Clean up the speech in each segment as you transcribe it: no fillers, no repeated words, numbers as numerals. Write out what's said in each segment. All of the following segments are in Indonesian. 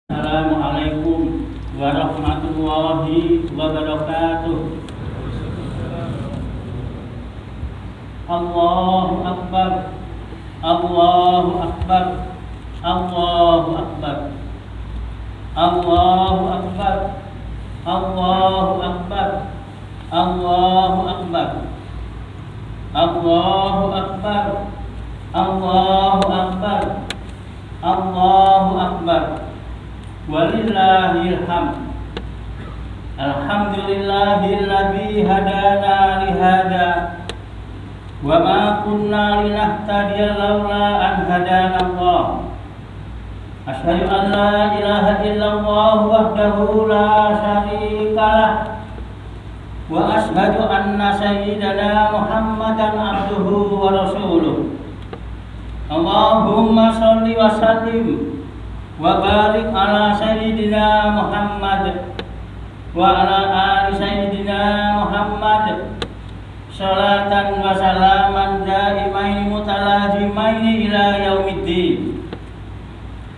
Assalamualaikum warahmatullahi wabarakatuh. Allahu Akbar, Allahu Akbar, Allahu Akbar, Allahu Akbar, Allahu Akbar, Allahu Akbar, Allahu Akbar, Allahu Akbar, Allahu Akbar. Walillahil hamd. Alhamdulillahilladzi hadana li hada wa ma kunna linahtadiya laula an hadana Allah. Asyhadu an la ilaha illallah wahdahu la syarikalah wa asyhadu anna sayyidana Muhammadan abduhu wa rasuluh. Allahumma sholli wa sallim wa barik ala sayyidina Muhammad wa ala ali sayyidina Muhammad sholatan wa salaman daimaini mutalazimaini ila yaumiddin.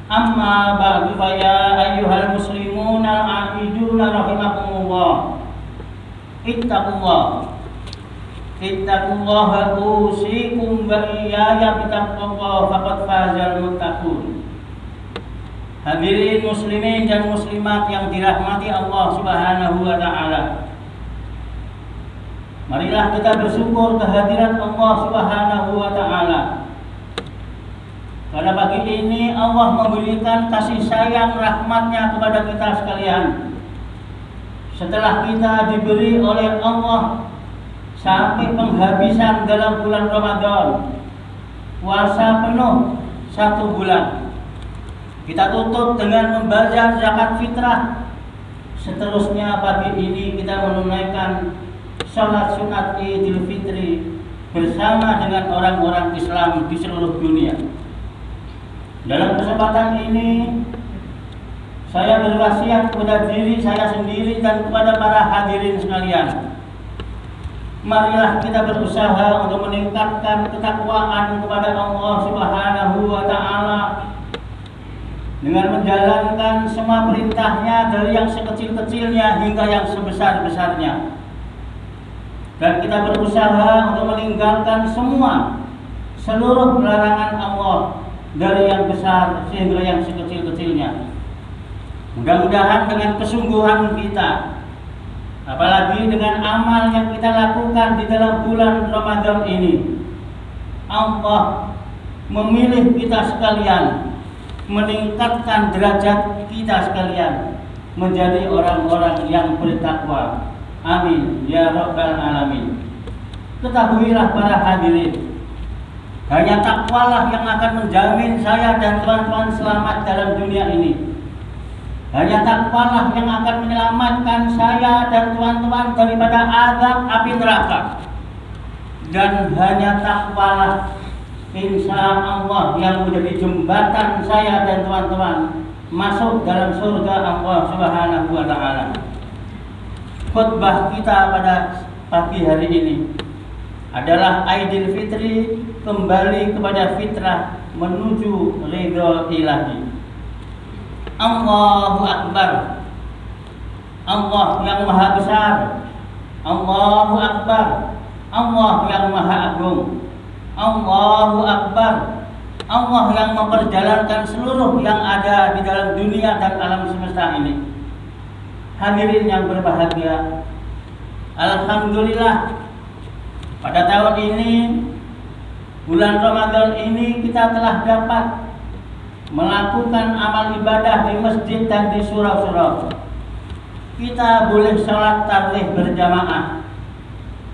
Amma ba'du, fa ya ayyuhal muslimuna al-aqiduna rahimakumullah, ittaqullah ittaqullaha usikum wa iyaya bittaqwa faqad fazal muttaqun. Hadirin muslimin dan muslimat yang dirahmati Allah Subhanahu wa taala. Marilah kita bersyukur kehadiran Allah Subhanahu wa taala. Pada pagi ini Allah memberikan kasih sayang rahmatnya kepada kita sekalian. Setelah kita diberi oleh Allah sampai penghabisan dalam bulan Ramadan, puasa penuh 1 bulan, kita tutup dengan membayar zakat fitrah. Seterusnya pagi ini kita menunaikan sholat sunat Idul Fitri bersama dengan orang-orang Islam di seluruh dunia. Dalam kesempatan ini saya berwasiat kepada diri saya sendiri dan kepada para hadirin sekalian. Marilah kita berusaha untuk meningkatkan ketakwaan kepada Allah Subhanahu wa taala dengan menjalankan semua perintahnya, dari yang sekecil-kecilnya hingga yang sebesar-besarnya. Dan kita berusaha untuk meninggalkan seluruh larangan Allah, dari yang besar sehingga yang sekecil-kecilnya. Mudah-mudahan dengan kesungguhan kita, apalagi dengan amal yang kita lakukan di dalam bulan Ramadan ini, Allah memilih kita sekalian, meningkatkan derajat kita sekalian menjadi orang-orang yang bertakwa. Amin ya rabbal alamin. Ketahuilah para hadirin, hanya takwalah yang akan menjamin saya dan teman-teman selamat dalam dunia ini. Hanya takwalah yang akan menyelamatkan saya dan teman-teman daripada azab api neraka. Dan hanya takwalah insya Allah yang menjadi jembatan saya dan teman-teman masuk dalam surga Allah Subhanahu wa taala. Khutbah kita pada pagi hari ini adalah Idul Fitri, kembali kepada fitrah menuju ridho ilahi. Allahu Akbar. Allah yang maha besar. Allahu Akbar. Allah yang maha agung. Allahu Akbar. Allah yang memperjalankan seluruh yang ada di dalam dunia dan alam semesta ini. Hadirin yang berbahagia, alhamdulillah, pada tahun ini, bulan Ramadan ini, kita telah dapat melakukan amal ibadah di masjid dan di surau-surau. Kita boleh sholat tarawih berjamaah,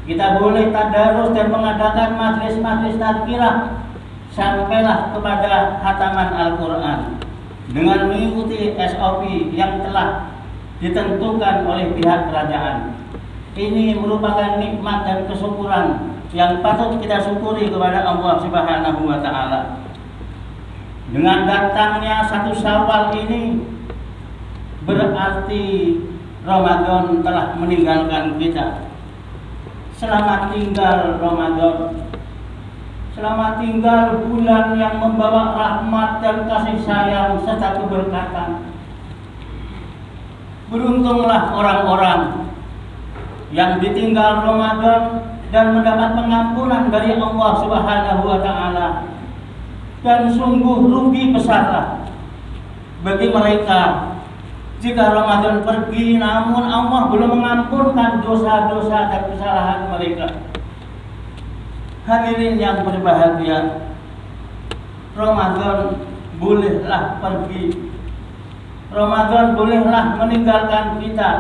kita boleh tadarus dan mengadakan majlis-majlis tazkirah, sampailah kepada khataman Al-Quran dengan mengikuti SOP yang telah ditentukan oleh pihak kerajaan. Ini merupakan nikmat dan kesyukuran yang patut kita syukuri kepada Allah Subhanahu wa taala. Dengan datangnya 1 Syawal ini berarti Ramadan telah meninggalkan kita. Selamat tinggal Ramadan. Selamat tinggal bulan yang membawa rahmat dan kasih sayang serta keberkatan. Beruntunglah orang-orang yang ditinggal Ramadan dan mendapat pengampunan dari Allah Subhanahu wa taala. Dan sungguh rugi besarlah bagi mereka jika Ramadan pergi namun Allah belum mengampunkan dosa-dosa dan kesalahan mereka. Hadirin yang berbahagia, Ramadan bolehlah pergi, Ramadan bolehlah meninggalkan kita.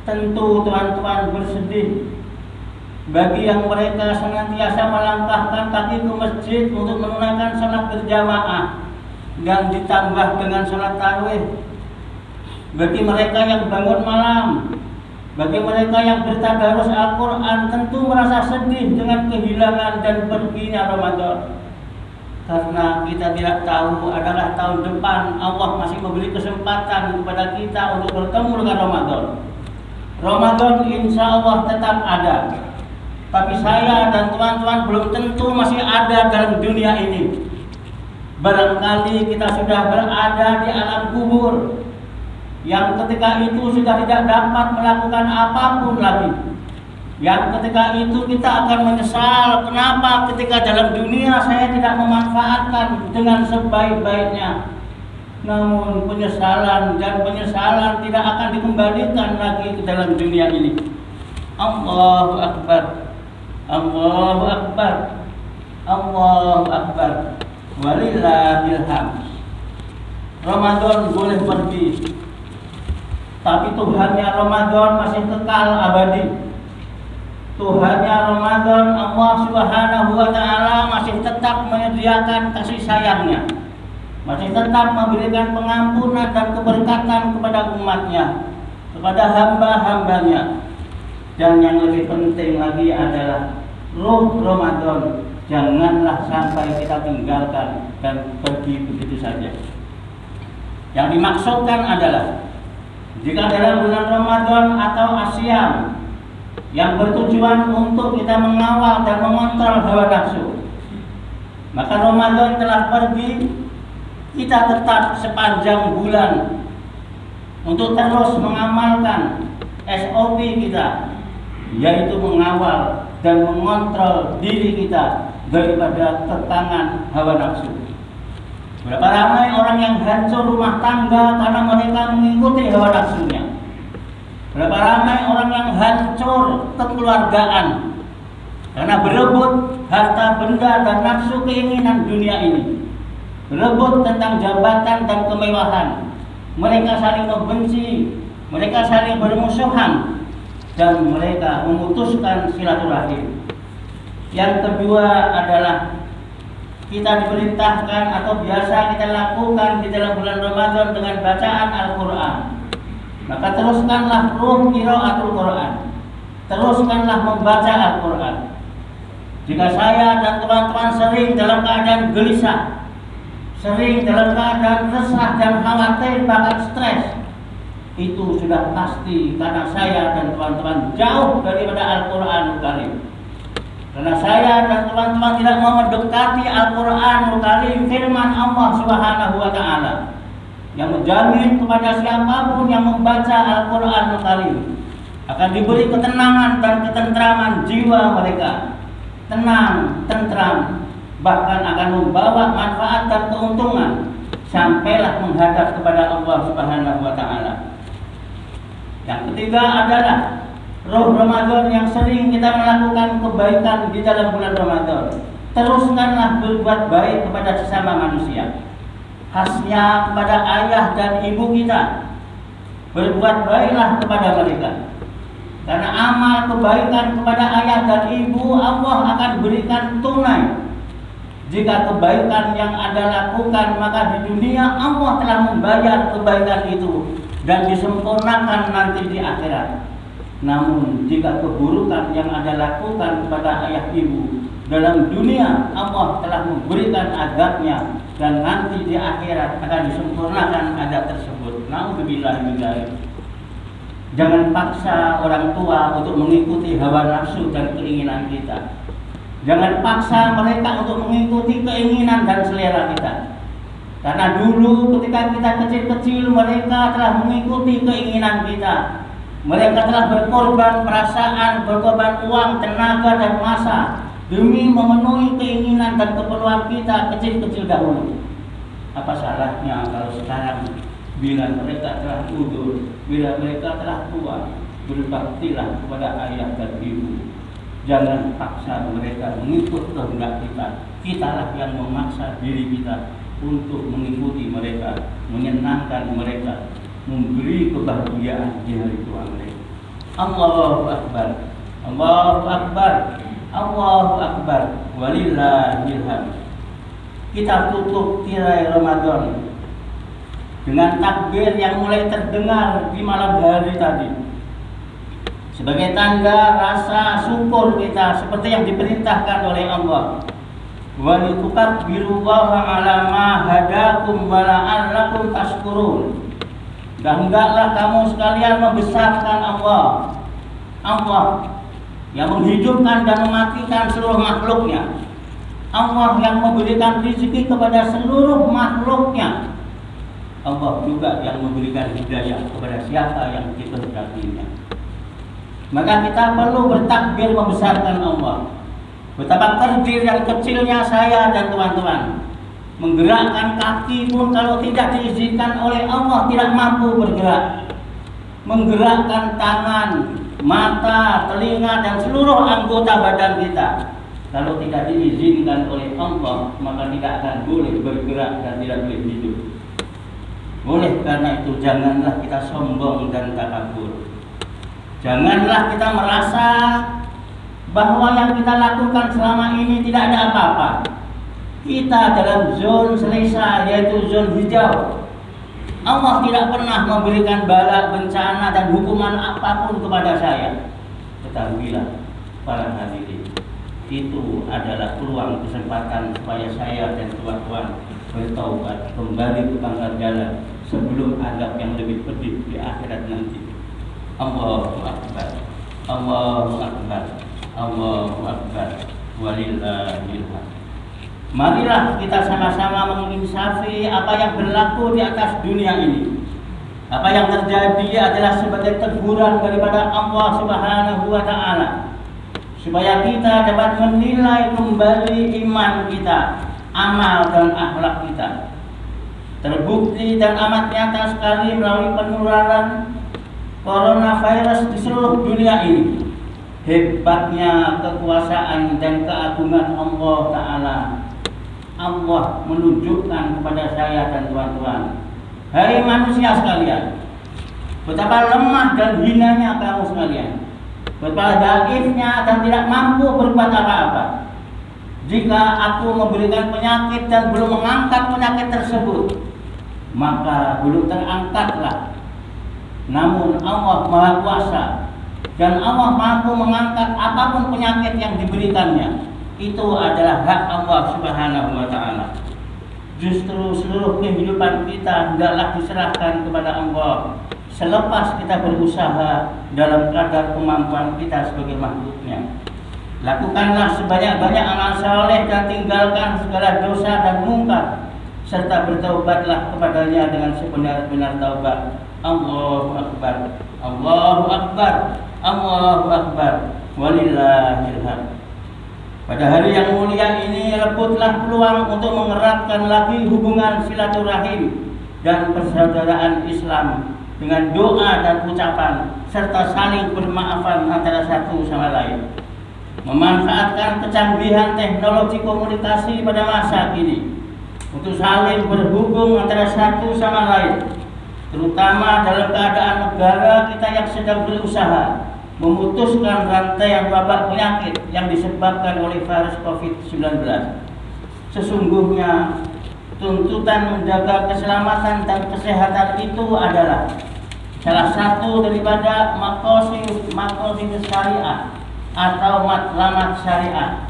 Tentu teman-teman bersedih bagi yang mereka senantiasa melangkahkan kaki ke masjid untuk menunaikan salat berjamaah dan ditambah dengan salat tarawih. Bagi mereka yang bangun malam, bagi mereka yang bertadarus Al-Quran, tentu merasa sedih dengan kehilangan dan perginya Ramadan. Karena kita tidak tahu adalah tahun depan Allah masih memberi kesempatan kepada kita untuk bertemu dengan Ramadan. Ramadan insya Allah tetap ada. Tapi saya dan teman-teman belum tentu masih ada dalam dunia ini. Barangkali kita sudah berada di alam kubur, yang ketika itu sudah tidak dapat melakukan apapun lagi. Yang ketika itu kita akan menyesal, kenapa ketika dalam dunia saya tidak memanfaatkan dengan sebaik-baiknya. Namun penyesalan dan penyesalan tidak akan dikembalikan lagi ke dalam dunia ini. Allahu Akbar, Allahu Akbar, Allahu Akbar, walillahil hamd. Ramadan boleh pergi, tapi Tuhannya Ramadan masih kekal abadi. Tuhannya Ramadan, Allah Subhanahu wa taala masih tetap menyediakan kasih sayangnya, masih tetap memberikan pengampunan dan keberkatan kepada umatnya, kepada hamba-hambanya. Dan yang lebih penting lagi adalah ruh Ramadan janganlah sampai kita tinggalkan dan pergi begitu saja. Yang dimaksudkan adalah jika dalam bulan Ramadan atau Asyam yang bertujuan untuk kita mengawal dan mengontrol hawa nafsu, maka Ramadan telah pergi, kita tetap sepanjang bulan untuk terus mengamalkan SOP kita, yaitu mengawal dan mengontrol diri kita daripada kekangan hawa nafsu. Berapa ramai orang yang hancur rumah tangga karena mereka mengikuti hawa nafsunya. Berapa ramai orang yang hancur kekeluargaan karena berebut harta benda dan nafsu keinginan dunia ini, berebut tentang jabatan dan kemewahan. Mereka saling membenci, mereka saling bermusuhan, dan mereka memutuskan silaturahim. Yang kedua adalah kita diperintahkan atau biasa kita lakukan di dalam bulan Ramadan dengan bacaan Al-Quran. Maka teruskanlah ruh qiraatul Quran, teruskanlah membaca Al-Quran. Jika saya dan teman-teman sering dalam keadaan gelisah, sering dalam keadaan resah dan khawatir bahkan stres, itu sudah pasti karena saya dan teman-teman jauh daripada Al-Quranul Karim. Karena saya dan teman-teman tidak mau mendekati Al-Quranul Karim, firman Allah Subhanahu wa taala, yang menjamin kepada siapapun yang membaca Al-Quranul Karim akan diberi ketenangan dan ketentraman jiwa mereka. Tenang, tentram, bahkan akan membawa manfaat dan keuntungan sampailah menghadap kepada Allah Subhanahu wa taala. Yang ketiga adalah roh Ramadan yang sering kita melakukan kebaikan di dalam bulan Ramadan. Teruskanlah berbuat baik kepada sesama manusia. Khasnya kepada ayah dan ibu kita, berbuat baiklah kepada mereka. Karena amal kebaikan kepada ayah dan ibu Allah akan berikan tunai. Jika kebaikan yang Anda lakukan, maka di dunia Allah telah membayar kebaikan itu dan disempurnakan nanti di akhirat. Namun jika keburukan yang Anda lakukan kepada ayah ibu dalam dunia, Allah telah memberikan adabnya dan nanti di akhirat akan disempurnakan adab tersebut. Nauzubillah min dzalik. Jangan paksa orang tua untuk mengikuti hawa nafsu dan keinginan kita. Jangan paksa mereka untuk mengikuti keinginan dan selera kita. Karena dulu ketika kita kecil-kecil mereka telah mengikuti keinginan kita. Mereka telah berkorban perasaan, berkorban uang, tenaga dan masa demi memenuhi keinginan dan keperluan kita kecil-kecil dahulu. Apa salahnya kalau sekarang bila mereka telah udur, bila mereka telah tua, berbaktilah kepada ayah dan ibu. Jangan paksa mereka mengikut kehendak kita. Kitalah yang memaksa diri kita untuk mengikuti mereka, menyenangkan mereka, memberi kebahagiaan di hari tua mereka. Allahu Akbar, Allahu Akbar, Allahu Akbar, walillahil hamd. Kita tutup tirai Ramadan dengan takbir yang mulai terdengar di malam hari tadi, sebagai tanda rasa syukur kita seperti yang diperintahkan oleh Allah. Wa litukabbirullaha 'ala ma hadakum wa la'allakum tashkurun. Dan hendaklah kamu sekalian membesarkan Allah. Allah yang menghidupkan dan mematikan seluruh makhluknya. Allah yang memberikan rezeki kepada seluruh makhluknya. Allah juga yang memberikan hidayah kepada siapa yang dikehendakinya. Maka kita perlu bertakbir membesarkan Allah. Betapa kerdil dan kecilnya saya dan teman-teman. Menggerakkan kaki pun kalau tidak diizinkan oleh Allah tidak mampu bergerak. Menggerakkan tangan, mata, telinga dan seluruh anggota badan kita, kalau tidak diizinkan oleh Allah maka tidak akan boleh bergerak dan tidak boleh hidup. Oleh karena itu janganlah kita sombong dan takabur. Janganlah kita merasa bahwa yang kita lakukan selama ini tidak ada apa-apa. Kita dalam zon selesa, yaitu zon hijau. Allah tidak pernah memberikan bala, bencana dan hukuman apapun kepada saya. Ketahuilah para hadirin, itu adalah peluang kesempatan supaya saya dan tuan-tuan bertaubat kembali ke pangkal jalan sebelum azab yang lebih pedih di akhirat nanti. Allahu Akbar, Allahu Akbar, Allahu Akbar, walillahil hamd. Marilah kita sama-sama menginsafi apa yang berlaku di atas dunia ini. Apa yang terjadi adalah sebagai teguran daripada Allah Subhanahu wa Ta'ala, supaya kita dapat menilai kembali iman kita, amal dan akhlak kita. Terbukti dan amat nyata sekali melalui penularan coronavirus di seluruh dunia ini, hebatnya kekuasaan dan keagungan Allah Ta'ala. Allah menunjukkan kepada saya dan tuan-tuan, hai manusia sekalian, betapa lemah dan hinanya kamu sekalian, betapa dhaifnya dan tidak mampu berbuat apa-apa. Jika aku memberikan penyakit dan belum mengangkat penyakit tersebut, maka belum terangkatlah. Namun Allah Maha Kuasa dan Allah mampu mengangkat apapun penyakit yang diberikannya. Itu adalah hak Allah Subhanahu wa Ta'ala. Justru seluruh kehidupan kita hendaklah diserahkan kepada Allah selepas kita berusaha dalam kadar kemampuan kita sebagai makhluknya. Lakukanlah sebanyak-banyak amal saleh dan tinggalkan segala dosa dan mungkar, serta bertaubatlah kepadanya dengan sebenar-benar taubat. Allahu Akbar, Allahu Akbar, Allahu Akbar, walillahil hamd. Pada hari yang mulia ini, rebutlah peluang untuk mengeratkan lagi hubungan silaturahim dan persaudaraan Islam dengan doa dan ucapan, serta saling bermaafan antara satu sama lain. Memanfaatkan kecanggihan teknologi komunikasi pada masa kini untuk saling berhubung antara satu sama lain, terutama dalam keadaan negara kita yang sedang berusaha memutuskan rantaian wabak penyakit yang disebabkan oleh virus COVID-19. Sesungguhnya tuntutan menjaga keselamatan dan kesehatan itu adalah salah satu daripada maqasid syariah atau matlamat syariah.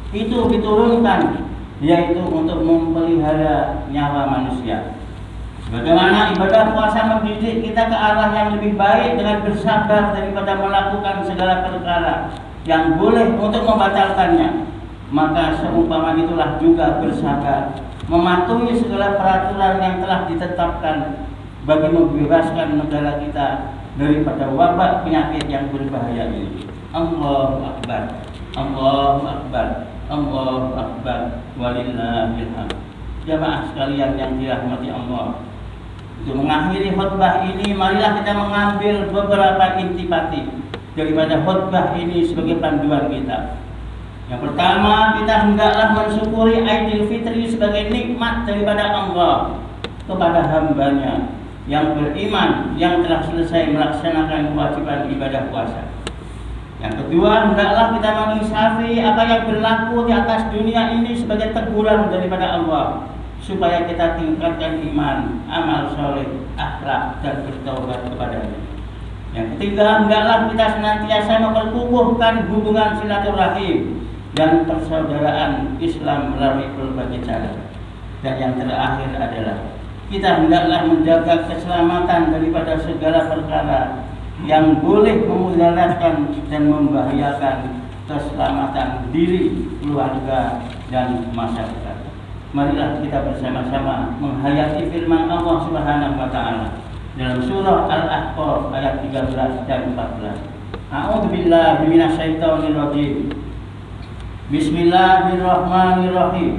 Itu diturunkan yaitu untuk memelihara nyawa manusia. Bagaimana ibadah puasa mendidik kita ke arah yang lebih baik dengan bersabar daripada melakukan segala perkara yang boleh untuk membatalkannya, maka seumpama itulah juga bersabar mematuhi segala peraturan yang telah ditetapkan bagi membebaskan negara kita daripada wabak penyakit yang berbahaya ini. Allahu Akbar, Allahu Akbar, Allahu Akbar, walillahil hamd. Jamaah sekalian yang dirahmati Allah, untuk mengakhiri khutbah ini, marilah kita mengambil beberapa intipati daripada khutbah ini sebagai panduan kita. Yang pertama, kita hendaklah mensyukuri Aidil Fitri sebagai nikmat daripada Allah kepada hambanya yang beriman, yang telah selesai melaksanakan kewajiban ibadah puasa. Yang kedua, hendaklah kita mengisafi apa yang berlaku di atas dunia ini sebagai teguran daripada Allah, supaya kita tingkatkan iman, amal soleh, akhlak, dan bertaubat kepadanya. Yang ketiga, hendaklah kita senantiasa memperkukuhkan hubungan silaturahim dan persaudaraan Islam melalui berbagai cara. Dan yang terakhir adalah kita hendaklah menjaga keselamatan daripada segala perkara yang boleh memudaratkan dan membahayakan keselamatan diri, keluarga, dan masyarakat. Marilah kita bersama-sama menghayati firman Allah Subhanahu wa taala dalam surah Al-Ahqaf ayat 13 dan 14. A'udzubillahi minasyaitonir rajim. Bismillahirrahmanirrahim.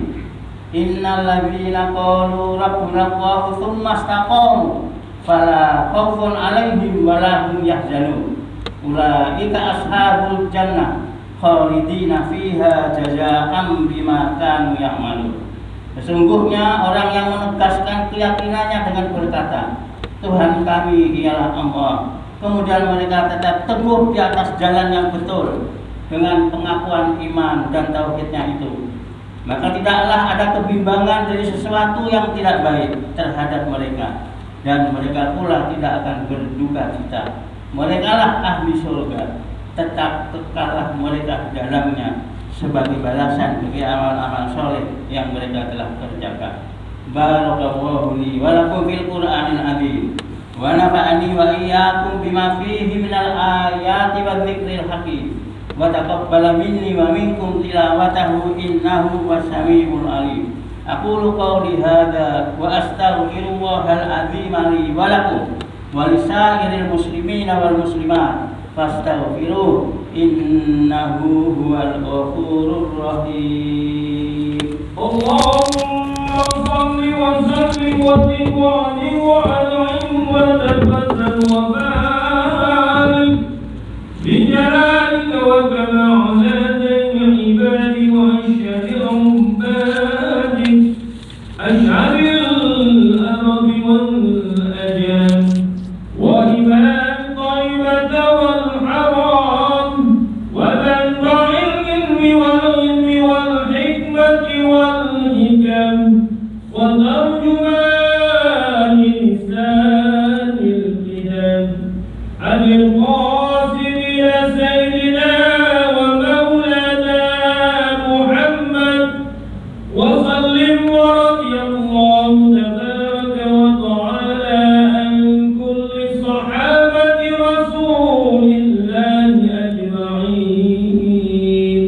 Innal ladzina qalu rabbuna Allahu tsumma istaqamu fala khaufun 'alaihim wa la hum yahzanun. Ulaika ashabul jannah khalidina fiha jazaa'an bima kanu ya'malun. Sesungguhnya orang yang menegaskan keyakinannya dengan berkata, Tuhan kami ialah Allah, kemudian mereka tetap teguh di atas jalan yang betul dengan pengakuan iman dan tauhidnya itu, maka tidaklah ada kebimbangan dari sesuatu yang tidak baik terhadap mereka, dan mereka pula tidak akan berduka cita. Mereka lah ahli surga, tetap kekallah mereka di dalamnya sebagai balasan bagi amal-amal soleh yang mereka telah kerjakan. Barakallahu li wa lakum fil Qur'anil azim wa nafa'ani wa iyyakum bima fihi minal ayati wadh-dhikril hakim wa taqabbala minni wa minkum tilawatahu innahu was-sami'ul alim. Aqulu qawli hadza wa astaghfirullahal azim li wa lakum wa lisairil muslimina wal muslimat fastaghfiruh innahu huwal ghafurur rahim. Allahumma shalli wa sallim wa barik wa an'im wa tabassam wa barik bi jalalika wa kamalatika ibadi wa asyhadu barik asyhadul arabi wal ajam wa iman tayyibata wal haram wa banba'il ilmi wal hikmati wal hikam wa tarjumani lisanil qidam abil qasim ya sayyidina wa maulana Muhammad wa sallim wa radiyallahu tabaraka wa ta'ala an kulli sahabati rasulillahi ajma'in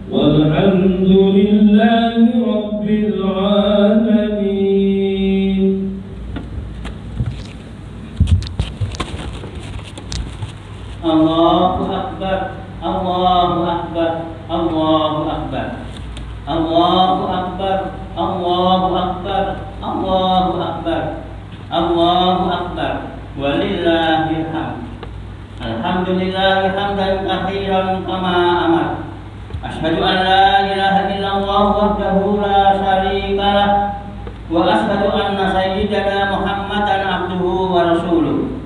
walhamdulillahi rabbil alamin. Allahu Akbar, Allahu Akbar, Allahu Akbar, Allahu Akbar, Allahu Akbar, Allahu Akbar, Allahu Akbar, walillahil hamd. Alhamdulillahi hamdan katsiran kama amar. Asyhadu an la ilaha illallah wahdahu la syarika lah wa asyhadu anna sayyidana Muhammadan abduhu wa rasuluh.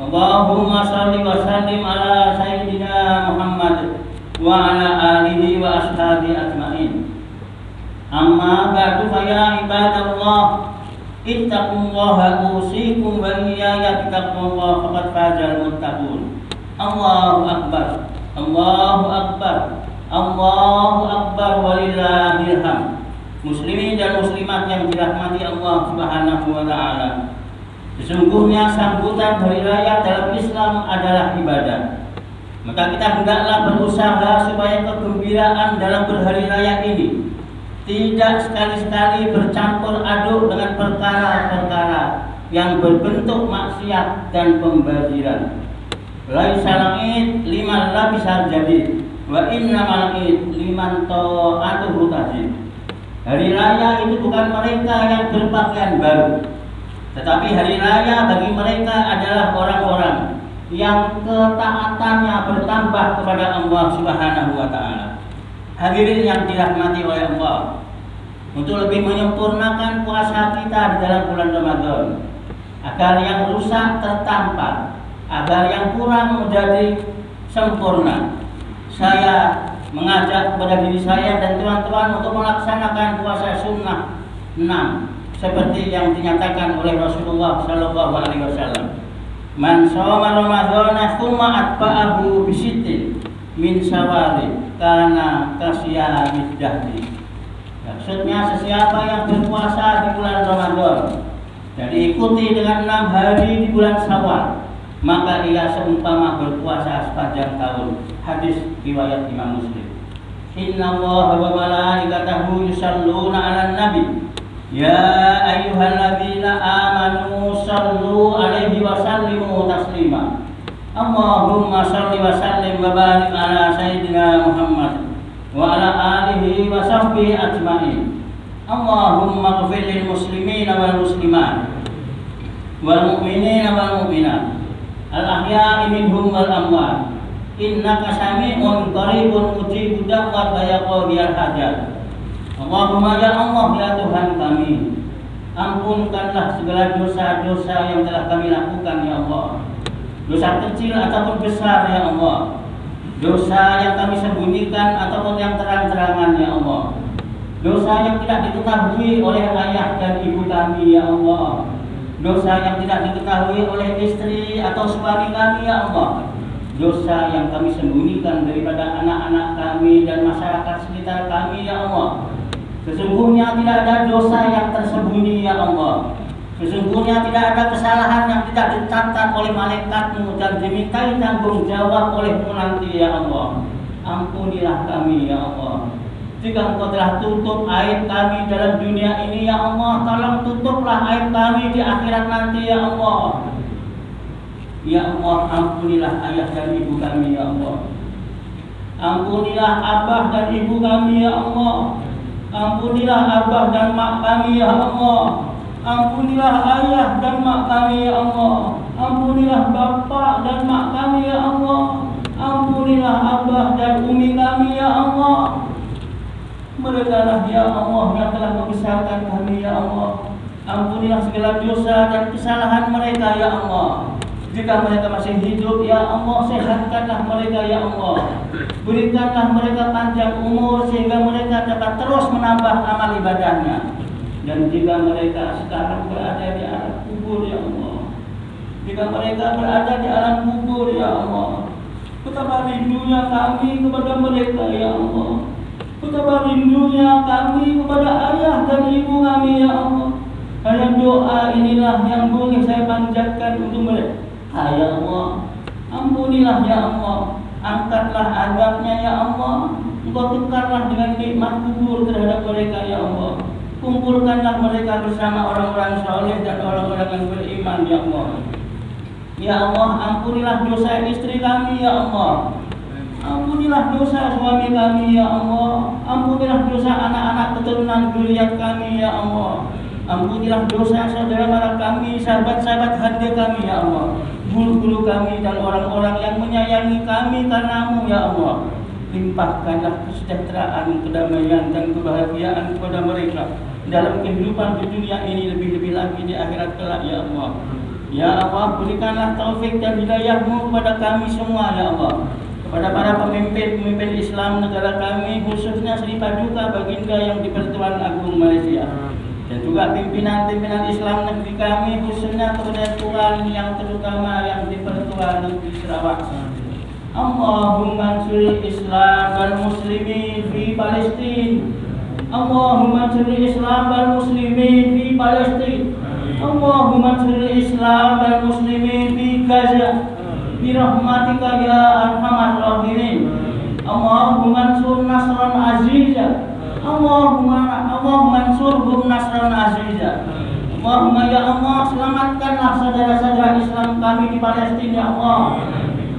Allahumma shalli wa sallim ala sayyidina Muhammad wa ala alihi wa ashabi ajma'in. Amma ba'du fa ya ibadallah ittaqullaha usikum wa iyaya bittaqwallah faqad fazal muttaqun. Allahu akbar, Allahu akbar, Allahu akbar, walillahil hamd. Muslimin dan muslimat yang dirahmati Allah Subhanahu wa taala, sesungguhnya sambutan hari raya dalam Islam adalah ibadah. Maka kita hendaklah berusaha supaya kegembiraan dalam berhari raya ini tidak sekali-sekali bercampur aduk dengan perkara-perkara yang berbentuk maksiat dan pembaziran. Laisal id liman labisal jadi wa innamal id liman ta'atuhu tajid. Hari raya itu bukan mereka yang berpakaian baru, tetapi hari raya bagi mereka adalah orang-orang yang ketaatannya bertambah kepada Allah Subhanahu wa taala. Hadirin yang dirahmati oleh Allah, untuk lebih menyempurnakan puasa kita di dalam bulan Ramadan, agar yang rusak tertampar, agar yang kurang menjadi sempurna, saya mengajak kepada diri saya dan teman-teman untuk melaksanakan puasa sunnah 6 seperti yang dinyatakan oleh Rasulullah Shallallahu Alaihi Wasallam. Man shoma Ramadhana tsumma atba'ahu bisittin min syawali kana kasyahid dahri. Maksudnya sesiapa yang berpuasa di bulan Ramadan dan diikuti dengan 6 hari di bulan Syawal, maka ia seumpama berpuasa sepanjang tahun. Hadis riwayat Imam Muslim. Innallaha wa malaikatahu yusholluna 'alan nabi. Ya ayyuhalladzina amanu shallu 'alaihi wa sallimu taslima. Allahumma shalli wa sallim wa barik ala sayyidina Muhammad wa ala alihi wa sahbihi ajma'in. Allahumma ighfir lil muslimina wal muslimat wal mu'minina wal mu'minat al ahya'i minhum wal amwat. Innaka sami'un qaribun mujibud da'wat wa yaqdiyal hajat. Allahumma ya Allah, ya Tuhan kami, ampunkanlah segala dosa-dosa yang telah kami lakukan ya Allah, dosa kecil ataupun besar ya Allah, dosa yang kami sembunyikan ataupun yang terang-terangan ya Allah, dosa yang tidak diketahui oleh ayah dan ibu kami ya Allah, dosa yang tidak diketahui oleh istri atau suami kami ya Allah, dosa yang kami sembunyikan daripada anak-anak kami dan masyarakat sekitar kami ya Allah. Sesungguhnya tidak ada dosa yang tersembunyi ya Allah. Sesungguhnya tidak ada kesalahan yang tidak dicatat oleh malaikat-Mu dan dimintai tanggung jawab oleh-Mu nanti ya Allah. Ampunilah kami ya Allah. Jika Engkau telah tutup aib kami dalam dunia ini ya Allah, tolong tutuplah aib kami di akhirat nanti ya Allah. Ya Allah, ampunilah ayah dan ibu kami ya Allah. Ampunilah abah dan ibu kami ya Allah. Ampunilah abah dan mak kami ya Allah. Ampunilah ayah dan mak kami ya Allah. Ampunilah bapak dan mak kami ya Allah. Ampunilah abah dan umi kami ya Allah. Mereka lah ya Allah yang telah membesarkan kami ya Allah. Ampunilah segala dosa dan kesalahan mereka ya Allah. Jika mereka masih hidup ya Allah, sehatkanlah mereka ya Allah. Berikanlah mereka panjang umur sehingga mereka dapat terus menambah amal ibadahnya. Dan jika mereka sekarang berada di alam kubur ya Allah, jika mereka berada di alam kubur ya Allah, betapa rindunya kami kepada mereka ya Allah. Betapa rindunya kami kepada ayah dan ibu kami ya Allah. Hanya doa inilah yang boleh saya panjatkan untuk mereka. Ya Allah, ampunilah ya Allah, angkatlah azabnya ya Allah. Engkau tukarlah dengan nikmat kubur terhadap mereka ya Allah. Kumpulkanlah mereka bersama orang-orang saleh dan orang-orang yang beriman ya Allah. Ya Allah, ampunilah dosa istri kami ya Allah. Ampunilah dosa suami kami ya Allah. Ampunilah dosa anak-anak keturunan zuriat kami ya Allah. Ampunilah dosa saudara mara kami, sahabat-sahabat harga kami ya Allah, guru-guru kami dan orang-orang yang menyayangi kami karenamu ya Allah. Limpahkanlah kesejahteraan, kedamaian dan kebahagiaan kepada mereka dalam kehidupan di dunia ini, lebih-lebih lagi di akhirat kelak ya Allah. Ya Allah, berikanlah taufik dan hidayah-Mu kepada kami semua ya Allah, kepada para pemimpin Islam negara kami, khususnya Sri Paduka Baginda yang di Persatuan Agung Malaysia, dan juga pimpinan-pimpinan Islam negeri kami, khususnya kepada Tuan yang terutama yang di Persatuan Negeri Sarawak. Allahumma ansur Islam wal muslimin fi Palestin. Allahumma ansur Islam wal muslimin fi Palestin. Allahumma ansur Islam wal muslimin fi Gaza. Bi rahmatika ya arhamar rahimin. Allahumma ansur nasran aziza Allahumma ansurhum nasran aziza. Allahumma ya Allah, selamatkanlah saudara-saudara Islam kami di Palestina ya Allah.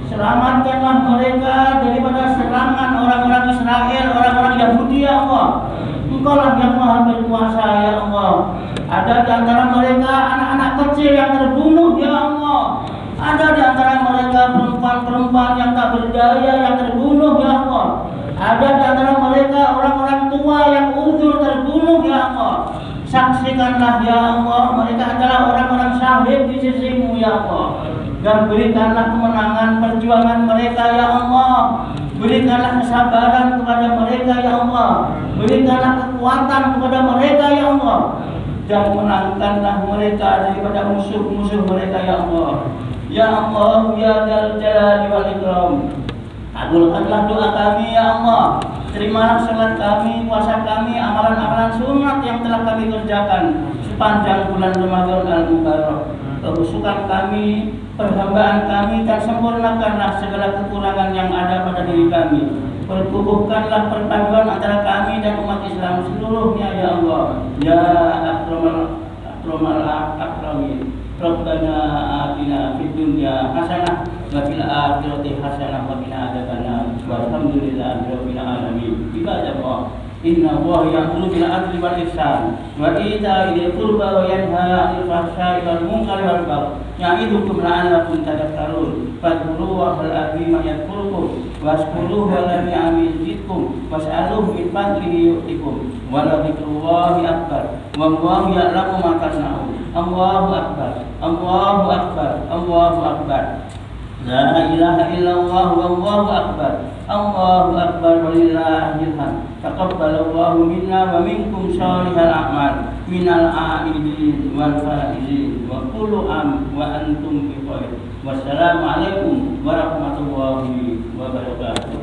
Selamatkanlah mereka daripada serangan orang-orang Israel, orang-orang Yahudi ya Allah. Engkau lah yang maha berkuasa ya Allah. Ada di antara mereka anak-anak kecil yang terbunuh ya Allah. Ada di antara mereka perempuan-perempuan yang tak berdaya yang terbunuh ya Allah. Ada di antara mereka orang-orang tua yang uzur terbunuh ya Allah. Saksikanlah ya Allah, mereka adalah orang-orang syahid di sisimu ya Allah. Dan berikanlah kemenangan perjuangan mereka ya Allah. Berikanlah kesabaran kepada mereka ya Allah. Berikanlah kekuatan kepada mereka ya Allah. Dan menangkanlah mereka daripada musuh-musuh mereka ya Allah. Ya Allah, ya Dzal Jalali wal Ikram, kabulkanlah doa kami ya Allah. Terimalah salat kami, puasa kami, amalan-amalan sunat yang telah kami kerjakan sepanjang bulan Ramadan al-Mubarak. Kehusukan kami, perhambaan kami, dan sempurnakanlah segala kekurangan yang ada pada diri kami. Perkukuhkanlah perpaduan antara kami dan umat Islam seluruhnya ya Allah. Ya akramal akramin, Rabbana atina fid dunya hasanah wa fil akhirati hasanah wa qina adzabannar. Walhamdulillahi rabbil alamin. Ibadallah, inna Allaha ya'muru bil 'adli wal ihsan wa ita'i dzil qurba wa yanha 'anil fahsya'i wal munkari wal baghi ya'idukum la'allakum tadhakkarun. Fadhkurullaha al-'azima yadhkurukum washkuruhu 'ala ni'amihi yazidkum was'aluhu min fadlihi yu'tikum wa la dzikrullahi akbar wallahu ya'lamu ma tasna'un. Allahu akbar, Allahu akbar, Allahu akbar. La ilaha illallah wallahu akbar. Allahu akbar walillahil hamd. Taqabbalallahu minna wa minkum shalihal a'mal minal a'idin wal faizin wa kullu am wa antum bi khair. Wassalamu alaikum warahmatullahi wabarakatuh.